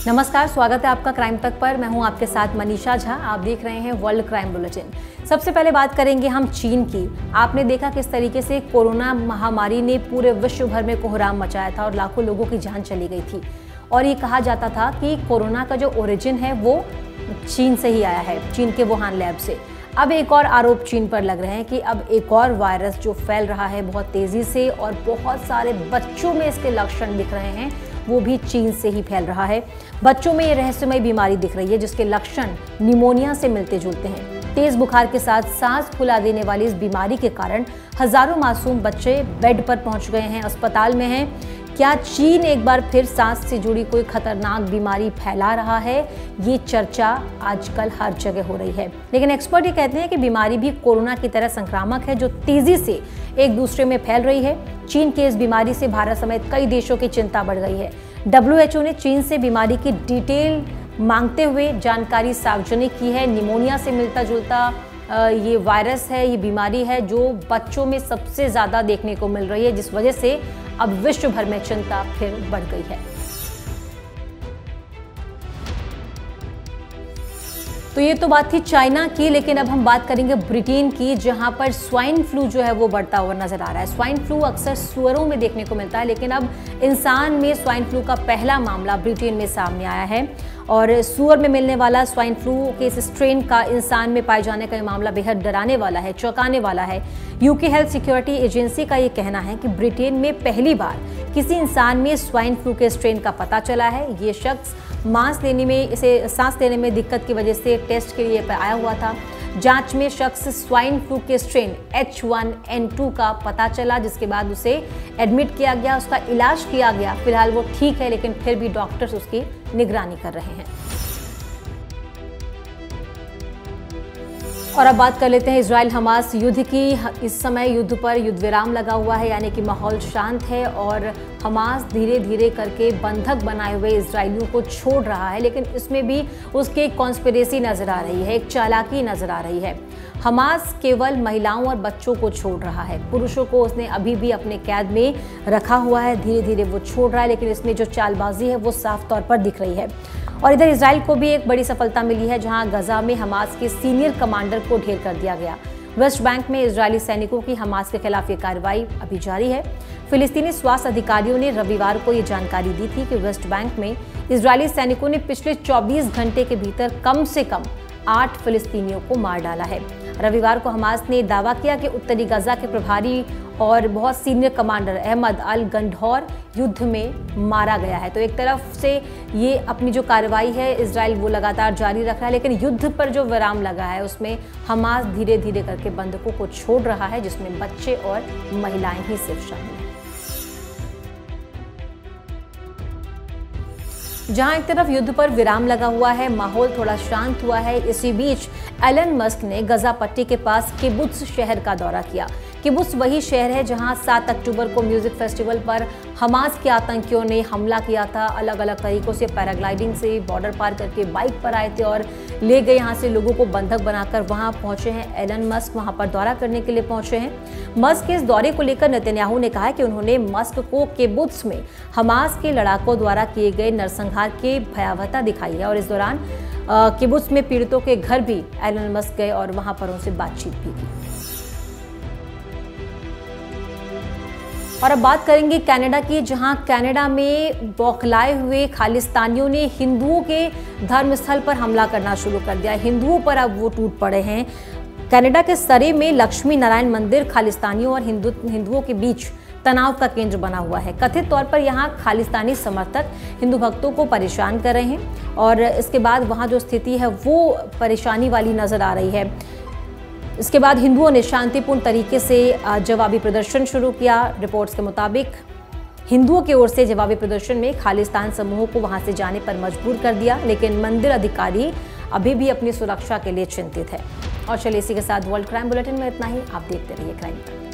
नमस्कार, स्वागत है आपका क्राइम तक पर। मैं हूं आपके साथ मनीषा झा। आप देख रहे हैं वर्ल्ड क्राइम बुलेटिन। सबसे पहले बात करेंगे हम चीन की। आपने देखा किस तरीके से कोरोना महामारी ने पूरे विश्व भर में कोहराम मचाया था और लाखों लोगों की जान चली गई थी। और ये कहा जाता था कि कोरोना का जो ओरिजिन है वो चीन से ही आया है, चीन के वुहान लैब से। अब एक और आरोप चीन पर लग रहे हैं कि अब एक और वायरस जो फैल रहा है बहुत तेजी से और बहुत सारे बच्चों में इसके लक्षण दिख रहे हैं, वो भी चीन से ही फैल रहा है। बच्चों में ये रहस्यमय बीमारी दिख रही है जिसके लक्षण निमोनिया से मिलते जुलते हैं। तेज बुखार के साथ सांस फुला देने वाली इस बीमारी के कारण हजारों मासूम बच्चे बेड पर पहुंच गए हैं, अस्पताल में हैं। क्या चीन एक बार फिर सांस से जुड़ी कोई खतरनाक बीमारी फैला रहा है? ये चर्चा आजकल हर जगह हो रही है। लेकिन एक्सपर्ट ये कहते हैं कि बीमारी भी कोरोना की तरह संक्रामक है जो तेजी से एक दूसरे में फैल रही है। चीन के इस बीमारी से भारत समेत कई देशों की चिंता बढ़ गई है। WHO ने चीन से बीमारी की डिटेल मांगते हुए जानकारी सार्वजनिक की है। निमोनिया से मिलता जुलता ये वायरस है, ये बीमारी है जो बच्चों में सबसे ज़्यादा देखने को मिल रही है, जिस वजह से अब विश्व भर में चिंता फिर बढ़ गई है। तो ये तो बात थी चाइना की, लेकिन अब हम बात करेंगे ब्रिटेन की, जहां पर स्वाइन फ्लू जो है वो बढ़ता हुआ नजर आ रहा है। स्वाइन फ्लू अक्सर सुअरों में देखने को मिलता है, लेकिन अब इंसान में स्वाइन फ्लू का पहला मामला ब्रिटेन में सामने आया है। और सुअर में मिलने वाला स्वाइन फ्लू के इस स्ट्रेन का इंसान में पाए जाने का ये मामला बेहद डराने वाला है, चौंकाने वाला है। यूके हेल्थ सिक्योरिटी एजेंसी का ये कहना है कि ब्रिटेन में पहली बार किसी इंसान में स्वाइन फ्लू के स्ट्रेन का पता चला है। ये शख्स सांस लेने में दिक्कत की वजह से टेस्ट के लिए आया हुआ था। जांच में शख्स स्वाइन फ्लू के स्ट्रेन H1N2 का पता चला, जिसके बाद उसे एडमिट किया गया, उसका इलाज किया गया। फिलहाल वो ठीक है, लेकिन फिर भी डॉक्टर्स उसकी निगरानी कर रहे हैं। और अब बात कर लेते हैं इजराइल हमास युद्ध की। इस समय युद्ध पर युद्ध विराम लगा हुआ है, यानी कि माहौल शांत है और हमास धीरे धीरे करके बंधक बनाए हुए इजरायलियों को छोड़ रहा है। लेकिन इसमें भी उसकी एक कॉन्स्पिरेसी नजर आ रही है, एक चालाकी नजर आ रही है। हमास केवल महिलाओं और बच्चों को छोड़ रहा है, पुरुषों को उसने अभी भी अपने कैद में रखा हुआ है। धीरे धीरे वो छोड़ रहा है, लेकिन इसमें जो चालबाजी है वो साफ तौर पर दिख रही है। और इधर इजराइल को भी एक बड़ी सफलता मिली है, जहां गजा में हमास के सीनियर कमांडर को ढेर कर दिया गया। वेस्ट बैंक में इजरायली सैनिकों की हमास के खिलाफ ये कार्रवाई अभी जारी है। फिलिस्तीनी स्वास्थ्य अधिकारियों ने रविवार को ये जानकारी दी थी कि वेस्ट बैंक में इजरायली सैनिकों ने पिछले 24 घंटे के भीतर कम से कम 8 फिलिस्तीनियों को मार डाला है। रविवार को हमास ने दावा किया कि उत्तरी गजा के प्रभारी और बहुत सीनियर कमांडर अहमद अल गंढौर युद्ध में मारा गया है। तो एक तरफ से ये अपनी जो कार्रवाई है इजराइल वो लगातार जारी रख रहा है, लेकिन युद्ध पर जो विराम लगा है उसमें हमास धीरे धीरे करके बंधकों को छोड़ रहा है, जिसमें बच्चे और महिलाएं ही सिर्फ शामिल हैं। जहां एक तरफ युद्ध पर विराम लगा हुआ है, माहौल थोड़ा शांत हुआ है, इसी बीच एलन मस्क ने गजा पट्टी के पास किबुत्स शहर का दौरा किया। किबुत्स वही शहर है जहां 7 अक्टूबर को म्यूजिक फेस्टिवल पर हमास के आतंकियों ने हमला किया था। अलग अलग तरीकों से पैराग्लाइडिंग से बॉर्डर पार करके बाइक पर आए थे और ले गए यहाँ से लोगों को बंधक बनाकर वहां पहुंचे हैं। एलन मस्क वहां पर दौरा करने के लिए पहुंचे हैं। मस्क के इस दौरे को लेकर नेतन्याहू ने कहा कि उन्होंने मस्क को किबुत्स में हमास के लड़ाकों द्वारा किए गए नरसंहार की भयावहता दिखाई है। और इस दौरान किबुत्स में पीड़ितों के घर भी एलन मस्क गए और वहां पर उनसे बातचीत भी की। और अब बात करेंगे कनाडा की, जहां कनाडा में बौखलाए हुए खालिस्तानियों ने हिंदुओं के धर्मस्थल पर हमला करना शुरू कर दिया। हिंदुओं पर अब वो टूट पड़े हैं। कनाडा के सरे में लक्ष्मी नारायण मंदिर खालिस्तानियों और हिंदुओं के बीच तनाव का केंद्र बना हुआ है। कथित तौर पर यहाँ खालिस्तानी समर्थक हिंदू भक्तों को परेशान कर रहे हैं और इसके बाद वहाँ जो स्थिति है वो परेशानी वाली नजर आ रही है। इसके बाद हिंदुओं ने शांतिपूर्ण तरीके से जवाबी प्रदर्शन शुरू किया। रिपोर्ट्स के मुताबिक हिंदुओं की ओर से जवाबी प्रदर्शन में खालिस्तान समूहों को वहां से जाने पर मजबूर कर दिया, लेकिन मंदिर अधिकारी अभी भी अपनी सुरक्षा के लिए चिंतित है। और चलिए इसी के साथ वर्ल्ड क्राइम बुलेटिन में इतना ही। आप देखते रहिए क्राइम तक।